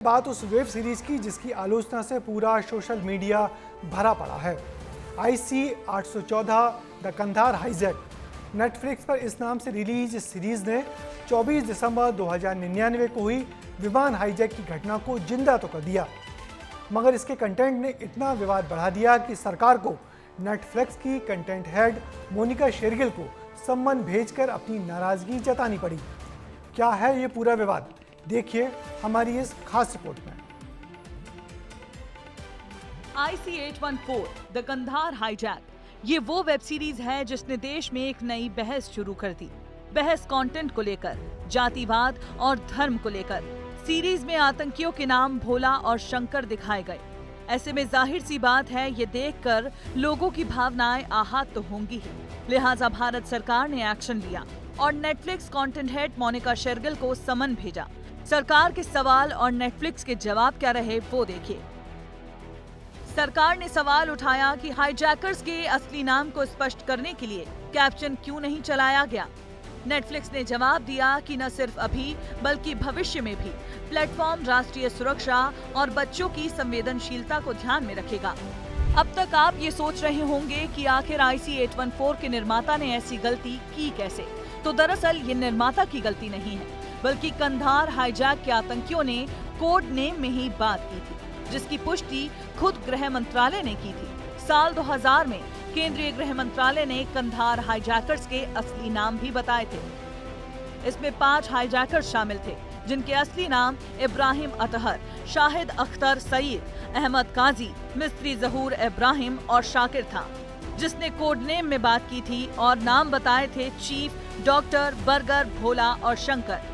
बात उस web series की जिसकी आलोचना से पूरा सोशल मीडिया भरा पड़ा है। IC 814 the Kandahar hijack. Netflix पर इस नाम से रिलीज इस सीरीज ने 24 दिसंबर 2099 को हुई विमान हाईजैक की घटना को जिंदा तो कर दिया, मगर इसके कंटेंट ने इतना विवाद बढ़ा दिया कि सरकार को नेटफ्लिक्स की कंटेंट हेड मोनिका शेरगिल को सम्मन भेजकर अपनी नाराजगी जतानी पड़ी। क्या है ये पूरा विवाद, देखिए हमारी इस खास रिपोर्ट में। IC 814 द कंधार हाईजैक, ये वो वेब सीरीज है जिसने देश में एक नई बहस शुरू कर दी। बहस कंटेंट को लेकर, जातिवाद और धर्म को लेकर। सीरीज में आतंकियों के नाम भोला और शंकर दिखाए गए। ऐसे में जाहिर सी बात है, ये देखकर लोगों की भावनाएं आहत तो होंगी ही। लिहाजा भारत सरकार ने एक्शन लिया और Netflix content head Monica Shergill को समन भेजा। सरकार के सवाल और नेटफ्लिक्स के जवाब क्या रहे, वो देखिए। सरकार ने सवाल उठाया कि हाईजैकर्स के असली नाम को स्पष्ट करने के लिए कैप्शन क्यों नहीं चलाया गया। नेटफ्लिक्स ने जवाब दिया कि न सिर्फ अभी बल्कि भविष्य में भी प्लेटफॉर्म राष्ट्रीय सुरक्षा और बच्चों की संवेदनशीलता को ध्यान में रखेगा। अब तक आप ये सोच रहे होंगे कि आखिर IC 814 के निर्माता ने ऐसी गलती की कैसे। तो दरअसल ये निर्माता की गलती नहीं है, बल्कि कंधार हाईजैक के आतंकियों ने कोड नेम में ही बात की थी, जिसकी पुष्टि खुद गृह मंत्रालय ने की थी। साल 2000 में केंद्रीय गृह मंत्रालय ने कंधार हाईजैकर्स के असली नाम भी बताए थे। इसमें 5 हाईजैकर्स शामिल थे, जिनके असली नाम इब्राहिम अतहर, शाहिद अख्तर सईद, अहमद काजी, मिस्त्री जहूर इब्राहिम और शाकिर था, जिसने कोड नेम में बात की थी और नाम बताए थे चीफ, डॉक्टर, बर्गर, भोला और शंकर।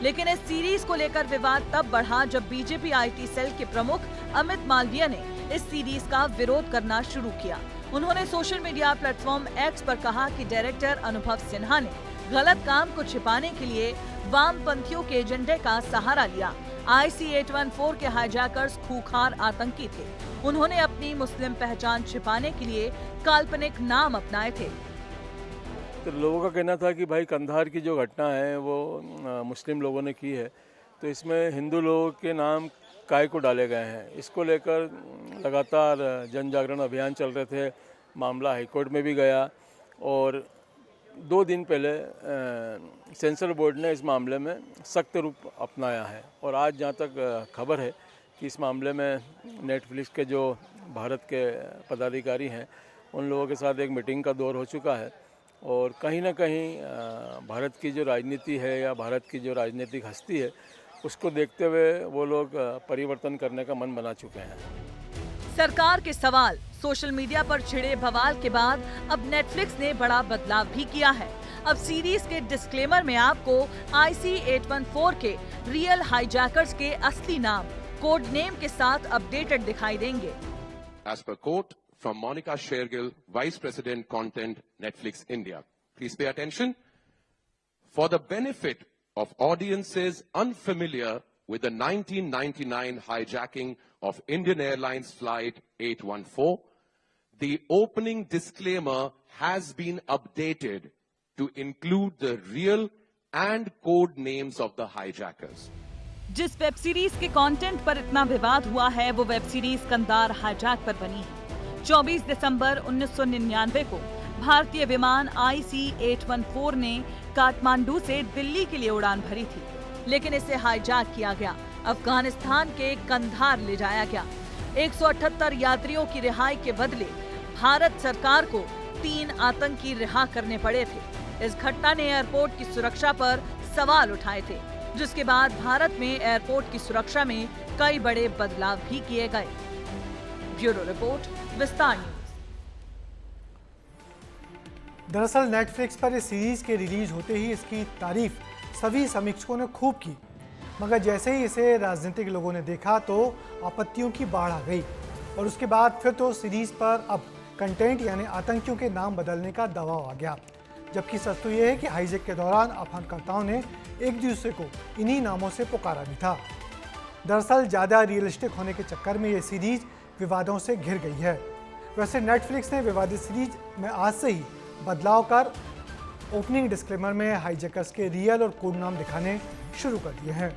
लेकिन इस सीरीज को लेकर विवाद तब बढ़ा जब बीजेपी IT सेल के प्रमुख अमित मालवीय ने इस सीरीज का विरोध करना शुरू किया। उन्होंने सोशल मीडिया प्लेटफॉर्म X पर कहा कि डायरेक्टर अनुभव सिन्हा ने गलत काम को छिपाने के लिए वामपंथियों के एजेंडे का सहारा लिया। IC 814 के हाईजैकर्स खूंखार आतंकी थे। उन्होंने अपनी मुस्लिम पहचान छिपाने के लिए काल्पनिक नाम अपनाए थे। तो लोगों का कहना था कि भाई कंधार की जो घटना है वो मुस्लिम लोगों ने की है, तो इसमें हिंदू लोगों के नाम काय को डाले गए हैं। इसको लेकर लगातार जन जागरण अभियान चल रहे थे। मामला हाईकोर्ट में भी गया और 2 दिन पहले सेंसर बोर्ड ने इस मामले में सख्त रूप अपनाया है। और आज जहाँ तक खबर है कि इस मामले में नेटफ्लिक्स के जो भारत के पदाधिकारी हैं, उन लोगों के साथ एक मीटिंग का दौर हो चुका है और कहीं ना कहीं भारत की जो राजनीति है या भारत की जो राजनीतिक हस्ती है, उसको देखते हुए वो लोग परिवर्तन करने का मन बना चुके हैं। सरकार के सवाल, सोशल मीडिया पर छिड़े बवाल के बाद अब नेटफ्लिक्स ने बड़ा बदलाव भी किया है। अब सीरीज के डिस्क्लेमर में आपको IC 814 के रियल हाईजैकर्स के असली नाम कोड नेम के साथ अपडेटेड दिखाई देंगे। As per quote from Monica Shergill, Vice President Content, Netflix India. Please pay attention. For the benefit of audiences unfamiliar with the 1999 hijacking of Indian Airlines Flight 814, the opening disclaimer has been updated to include the real and code names of the hijackers. जिस web series के content पर इतना विवाद हुआ है, वो web series Kandahar hijack पर बनी है। 24 दिसंबर 1999 को भारतीय विमान IC 814 ने काठमांडू से दिल्ली के लिए उड़ान भरी थी, लेकिन इसे हाईजैक किया गया। अफगानिस्तान के कंधार ले जाया गया। 178 यात्रियों की रिहाई के बदले भारत सरकार को 3 आतंकी रिहा करने पड़े थे। इस घटना ने एयरपोर्ट की सुरक्षा पर सवाल उठाए थे, जिसके बाद भारत में एयरपोर्ट की सुरक्षा में कई बड़े बदलाव भी किए गए। ब्यूरो रिपोर्ट, विस्तार न्यूज। दरअसल नेटफ्लिक्स पर इस सीरीज के रिलीज होते ही इसकी तारीफ सभी समीक्षकों ने खूब की, मगर जैसे ही इसे राजनीतिक लोगों ने देखा तो आपत्तियों की बाढ़ आ गई और उसके बाद फिर तो सीरीज पर अब कंटेंट यानी आतंकियों के नाम बदलने का दबाव आ गया। जबकि सच तो यह है कि हाईजैक के दौरान अपहरणकर्ताओं ने एक दूसरे को इन्हीं नामों से पुकारा भी था। दरअसल ज़्यादा रियलिस्टिक होने के चक्कर में ये सीरीज विवादों से घिर गई है। वैसे नेटफ्लिक्स ने विवादित सीरीज में आज से ही बदलाव कर ओपनिंग डिस्क्लेमर में हाईजैकर्स के रियल और कोड नाम दिखाने शुरू कर दिए हैं।